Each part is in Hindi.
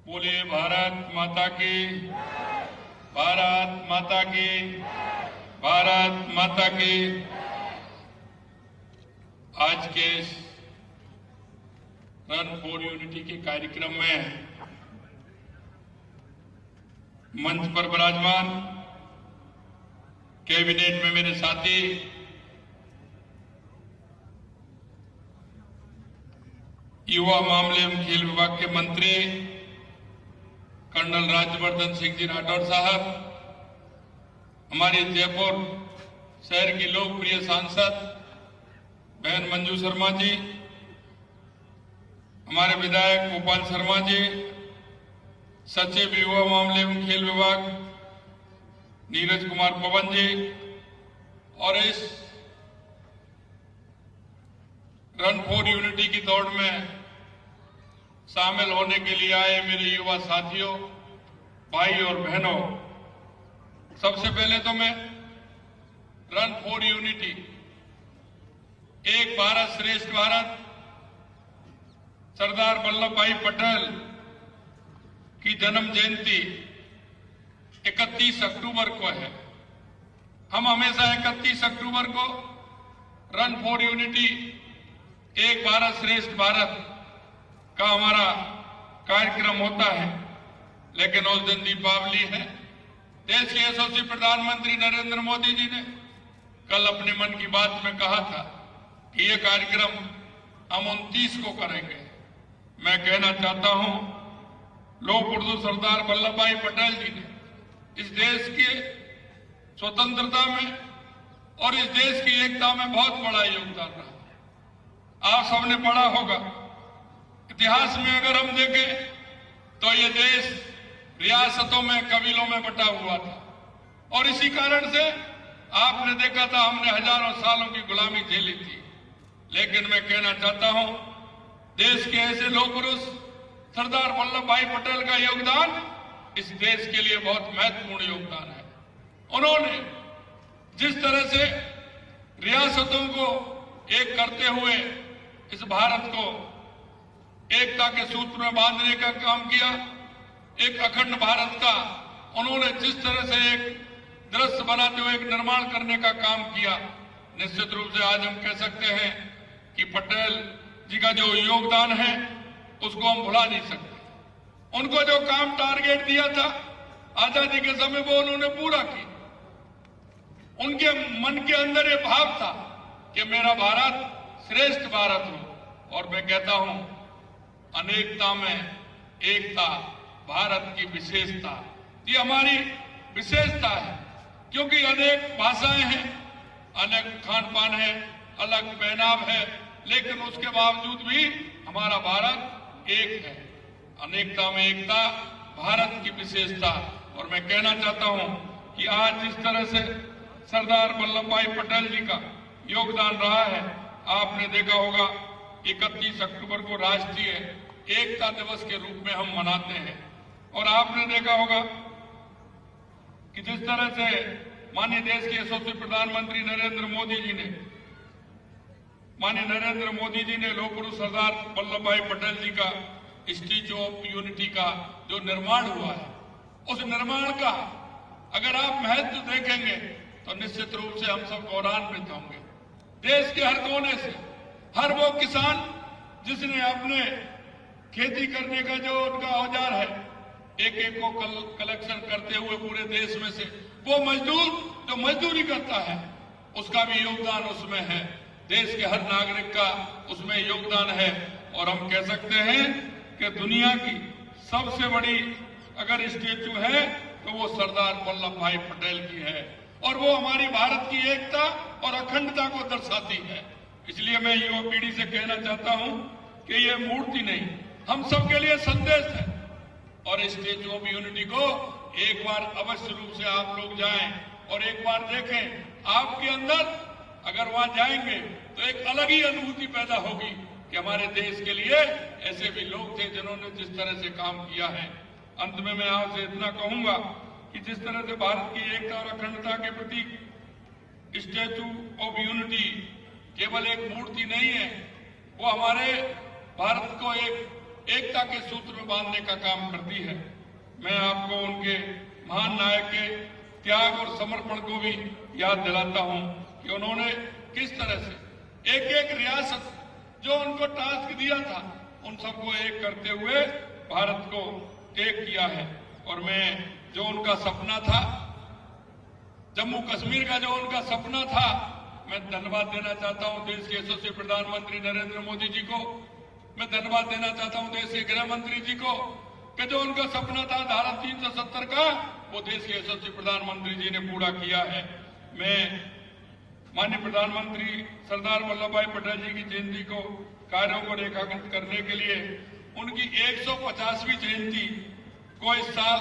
बोलिए भारत माता की, भारत माता की, भारत माता की। आज के रन फॉर यूनिटी के कार्यक्रम में मंच पर विराजमान कैबिनेट में मेरे साथी युवा मामले एवं खेल विभाग के मंत्री कर्नल राज्यवर्धन सिंह जी राठौर साहब, हमारे जयपुर शहर की लोकप्रिय सांसद बहन मंजू शर्मा जी, हमारे विधायक गोपाल शर्मा जी, सचिव युवा मामले एवं खेल विभाग नीरज कुमार पवन जी, और इस रन फॉर यूनिटी की दौड़ में शामिल होने के लिए आए मेरे युवा साथियों, भाई और बहनों, सबसे पहले तो मैं रन फॉर यूनिटी, एक भारत श्रेष्ठ भारत, सरदार वल्लभ भाई पटेल की जन्म जयंती 31 अक्टूबर को है। हम हमेशा 31 अक्टूबर को रन फॉर यूनिटी, एक भारत श्रेष्ठ भारत का हमारा कार्यक्रम होता है, लेकिन उस दिन दीपावली है। देश के यशस्वी प्रधानमंत्री नरेंद्र मोदी जी ने कल अपने मन की बात में कहा था कि यह कार्यक्रम हम 29 को करेंगे। मैं कहना चाहता हूं, लोक पुरुष सरदार वल्लभ भाई पटेल जी ने इस देश के स्वतंत्रता में और इस देश की एकता में बहुत बड़ा योगदान रहा। आप सबने पढ़ा होगा, इतिहास में अगर हम देखें तो ये देश रियासतों में, कबीलों में बटा हुआ था, और इसी कारण से आपने देखा था हमने हजारों सालों की गुलामी झेली थी। लेकिन मैं कहना चाहता हूं, देश के ऐसे लोक पुरुष सरदार वल्लभ भाई पटेल का योगदान इस देश के लिए बहुत महत्वपूर्ण योगदान है। उन्होंने जिस तरह से रियासतों को एक करते हुए इस भारत को एकता के सूत्र में बांधने का काम किया, एक अखंड भारत का उन्होंने जिस तरह से एक दृश्य बनाते हुए एक निर्माण करने का काम किया, निश्चित रूप से आज हम कह सकते हैं कि पटेल जी का जो योगदान है उसको हम भुला नहीं सकते। उनको जो काम टारगेट दिया था आजादी के समय, वो उन्होंने पूरा किया। उनके मन के अंदर ये भाव था कि मेरा भारत श्रेष्ठ भारत हो, और मैं कहता हूं अनेकता में एकता भारत की विशेषता, ये हमारी विशेषता है, क्योंकि अनेक भाषाएं हैं, अनेक खान पान है, अलग पहनाव है, लेकिन उसके बावजूद भी हमारा भारत एक है। अनेकता में एकता भारत की विशेषता। और मैं कहना चाहता हूं कि आज जिस तरह से सरदार वल्लभ भाई पटेल जी का योगदान रहा है, आपने देखा होगा 31 अक्टूबर को राष्ट्रीय एकता दिवस के रूप में हम मनाते हैं, और आपने देखा होगा कि जिस तरह से माननीय देश के यशस्वी प्रधानमंत्री नरेंद्र मोदी जी ने लोक पुरुष सरदार वल्लभ भाई पटेल जी का स्टैच्यू ऑफ यूनिटी का जो निर्माण हुआ है, उस निर्माण का अगर आप महत्व देखेंगे तो निश्चित रूप से हम सब गौरवान्वित होंगे। देश के हर कोने से हर वो किसान जिसने अपने खेती करने का जो उनका औजार है, एक एक को कलेक्शन करते हुए पूरे देश में से, वो मजदूर जो मजदूरी करता है उसका भी योगदान उसमें है। देश के हर नागरिक का उसमें योगदान है, और हम कह सकते हैं कि दुनिया की सबसे बड़ी अगर स्टैच्यू है तो वो सरदार वल्लभ भाई पटेल की है, और वो हमारी भारत की एकता और अखंडता को दर्शाती है। इसलिए मैं युवा पीढ़ी से कहना चाहता हूं कि ये मूर्ति नहीं, हम सबके लिए संदेश है, और स्टैच्यू ऑफ यूनिटी को एक बार अवश्य रूप से आप लोग जाएं और एक बार देखें। आपके अंदर अगर वहां जाएंगे तो एक अलग ही अनुभूति पैदा होगी कि हमारे देश के लिए ऐसे भी लोग थे जिन्होंने जिस तरह से काम किया है। अंत में मैं आपसे इतना कहूंगा कि जिस तरह से भारत की एकता और अखंडता के प्रतीक स्टैच्यू ऑफ यूनिटी केवल एक मूर्ति नहीं है, वो हमारे भारत को एक एकता के सूत्र में बांधने का काम करती है। मैं आपको उनके महान नायक के त्याग और समर्पण को भी याद दिलाता हूं कि उन्होंने किस तरह से एक एक रियासत जो उनको टास्क दिया था उन सबको एक करते हुए भारत को टेक किया है। और मैं जो उनका सपना था, जम्मू कश्मीर का जो उनका सपना था, मैं धन्यवाद देना चाहता हूं देश के यशस्वी प्रधानमंत्री नरेंद्र मोदी जी को। मैं धन्यवाद देना चाहता हूं देश के गृह मंत्री जी को कि जो उनका सपना था धारा 370 का, वो देश के यशस्वी प्रधानमंत्री जी ने पूरा किया है। मैं माननीय प्रधानमंत्री सरदार वल्लभ भाई पटेल जी की जयंती को कार्यों को रेखांकित करने के लिए उनकी 150वीं जयंती को इस साल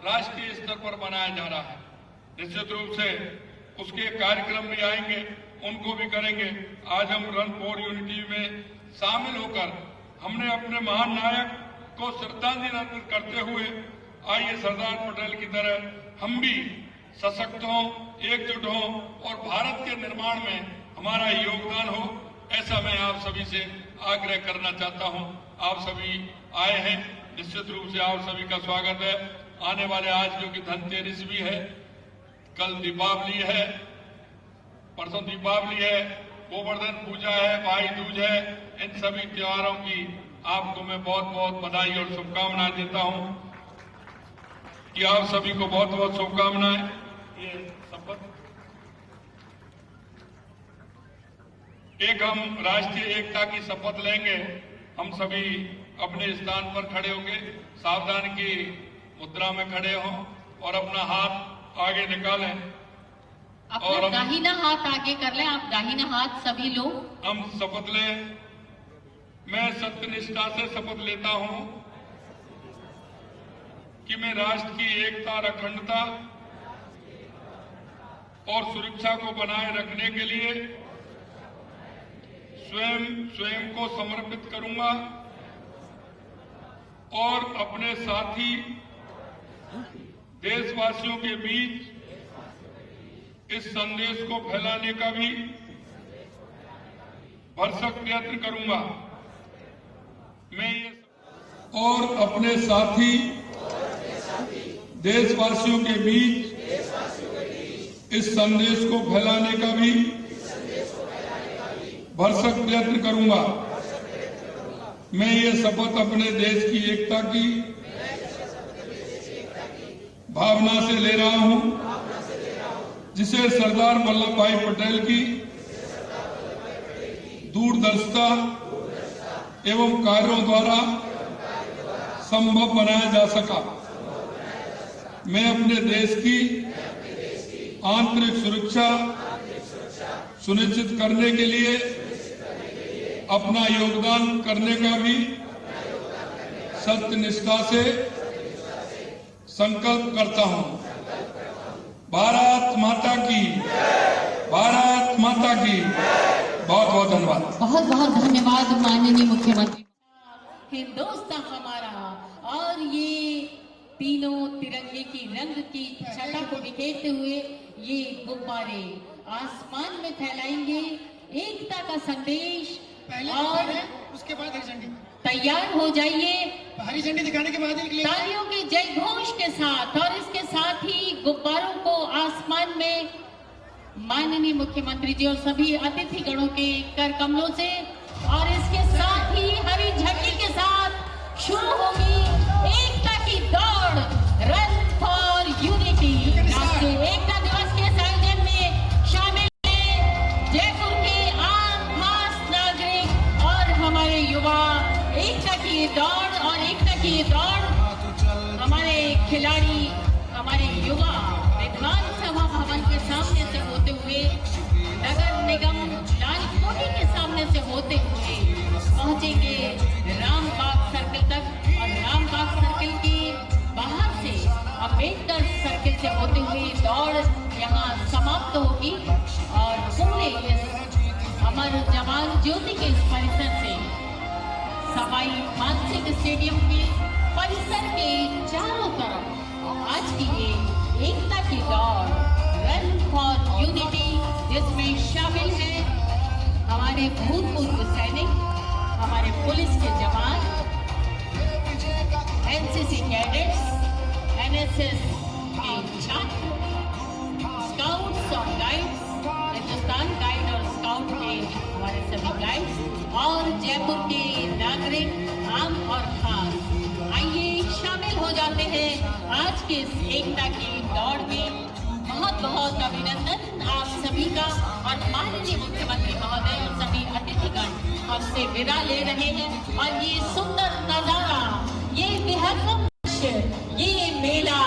राष्ट्रीय स्तर पर मनाया जा रहा है। निश्चित रूप से उसके कार्यक्रम भी आएंगे, उनको भी करेंगे। आज हम रन फॉर यूनिटी में शामिल होकर हमने अपने महान नायक को श्रद्धांजलि अर्पित करते हुए आइए सरदार पटेल की तरह हम भी सशक्त हों, एकजुट हों और भारत के निर्माण में हमारा योगदान हो, ऐसा मैं आप सभी से आग्रह करना चाहता हूं। आप सभी आए हैं, निश्चित रूप से आप सभी का स्वागत है। आने वाले आज जो कि धनतेरस भी है, कल दीपावली है, परसों दीपावली है, गोवर्धन पूजा है, भाई दूज है, इन सभी त्योहारों की आपको मैं बहुत बहुत बधाई और शुभकामनाएं देता हूं कि आप सभी को बहुत बहुत शुभकामनाएं। ये शपथ एक हम राष्ट्रीय एकता की शपथ लेंगे। हम सभी अपने स्थान पर खड़े होंगे, सावधान की मुद्रा में खड़े हों और अपना हाथ आगे निकालें और दाहिना हाथ आगे कर लें। आप दाहिना हाथ सभी लोग हम शपथ लें। मैं सत्यनिष्ठा से शपथ लेता हूं कि मैं राष्ट्र की एकता और अखंडता और सुरक्षा को बनाए रखने के लिए स्वयं को समर्पित करूंगा और अपने साथी देशवासियों के बीच इस संदेश को फैलाने का भी भरसक प्रयत्न करूंगा। मैं ये और अपने साथी देशवासियों के बीच इस संदेश को फैलाने का भी भरसक प्रयत्न करूंगा। मैं ये शपथ अपने देश की एकता की भावना से ले रहा हूं, जिसे सरदार वल्लभ भाई पटेल की दूरदर्शिता एवं कार्यों द्वारा संभव बनाया जा सका। मैं अपने देश की आंतरिक सुरक्षा सुनिश्चित करने के लिए अपना योगदान करने का भी सत्यनिष्ठा से संकल्प करता हूं। भारत माता की, भारत माता की। बहुत बहुत धन्यवाद। बहुत बहुत धन्यवाद माननीय मुख्यमंत्री। हिंदुस्तान हमारा, और ये तीनों तिरंगे की रंग की छटा को बिखेरते हुए ये गुब्बारे आसमान में फैलाएंगे एकता का संदेश। और उसके बाद हरी झंडी तैयार हो जाइए। हरी झंडी दिखाने के बाद तालियों के जय घोष के साथ और इसके साथ ही गुब्बारों को आसमान में माननीय मुख्यमंत्री जी और सभी अतिथि गणों के कर कमलों से, और इसके साथ ही हरी झंडी के साथ शुरू होगी एकता की दौड़, रन फॉर यूनिटी। राष्ट्रीय एकता दिवस के इस आयोजन में शामिल हैं जयपुर के आम खास नागरिक और हमारे युवा। एकता की दौड़ और एकता की दौड़ हमारे खिलाड़ी, हमारे युवा विधानसभा भवन के सामने से होते हुए, नगर निगम लाल कोठी के सामने से होते हुए पहुंचेंगे रामबाग सर्कल तक, और रामबाग सर्कल के बाहर से अम्बेडकर सर्कल से होते हुए दौड़ यहां समाप्त होगी। और पूरे अमर जवान ज्योति के इस परिसर से सवाई मानसिंह स्टेडियम के परिसर के चारों तरफ आज की ये एकता की दौड़, रन फॉर यूनिटी, जिसमें शामिल है हमारे भूतपूर्व सैनिक, हमारे पुलिस के जवान, एनसीसी कैडेट्स, एनएसएस के छात्र, स्काउट्स और गाइड्स, हिंदुस्तान गाइड और स्काउट के हमारे सभी गाइड्स और जयपुर के नागरिक आम और खास, आइए शामिल हो जाते हैं आज के इस एकता की दौड़ में। बहुत बहुत अभिनंदन आप सभी का। और माननीय मुख्यमंत्री महोदय और सभी अतिथिगण हमसे विदा ले रहे हैं। और ये सुंदर नजारा, ये बेहद ये मेला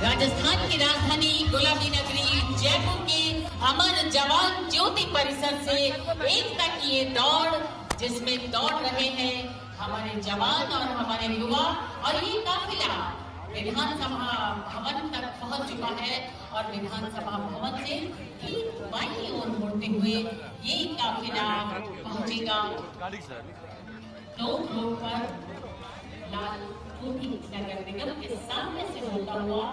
राजस्थान की राजधानी गुलाबी नगरी जयपुर के अमर जवान ज्योति परिसर से एकता की ये दौड़, जिसमें दौड़ रहे हैं हमारे जवान और हमारे युवा, और ये काफिला विधानसभा भवन तक पहुंच चुका है। और विधानसभा भवन से ठीक बाईं ओर मुड़ते हुए ये काफिला पहुंचेगा टोल रोड पर लाल कोठी नगर निगम के सामने से होता हुआ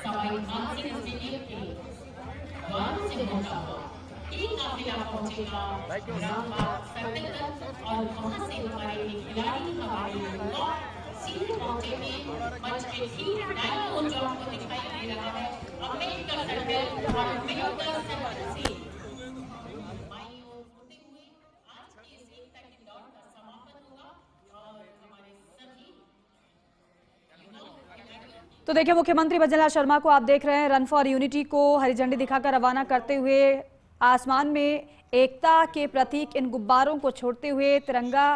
सवाई मानसिंह स्टेडियम के द्वार से होता हुआ ये काफिला पहुंचेगा रामबाग सर्कल तक। और वहां से हमारे खिलाड़ी, हमारे युवा सीधे पहुंचेंगे मंच के ठीक दाईं ओर जो आपको दिखाई दे रहा है अम्बेडकर सर्कल, और अम्बेडकर सर्कल से बाईं ओर होते हुए आज की इस एकता की दौड़ का समापन होगा। और हमारे सभी तो देखिए, मुख्यमंत्री भजनलाल शर्मा को आप देख रहे हैं रन फॉर यूनिटी को हरी झंडी दिखाकर रवाना करते हुए आसमान में एकता के प्रतीक इन गुब्बारों को छोड़ते हुए तिरंगा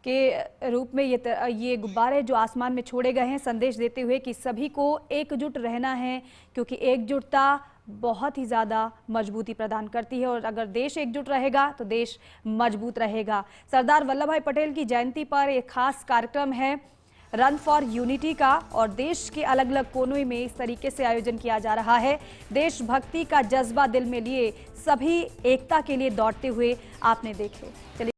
के रूप में ये गुब्बारे जो आसमान में छोड़े गए हैं, संदेश देते हुए कि सभी को एकजुट रहना है, क्योंकि एकजुटता बहुत ही ज़्यादा मजबूती प्रदान करती है। और अगर देश एकजुट रहेगा तो देश मजबूत रहेगा। सरदार वल्लभ भाई पटेल की जयंती पर एक खास कार्यक्रम है रन फॉर यूनिटी का, और देश के अलग अलग कोनों में इस तरीके से आयोजन किया जा रहा है। देशभक्ति का जज्बा दिल में लिए सभी एकता के लिए दौड़ते हुए आपने देखे। चलिए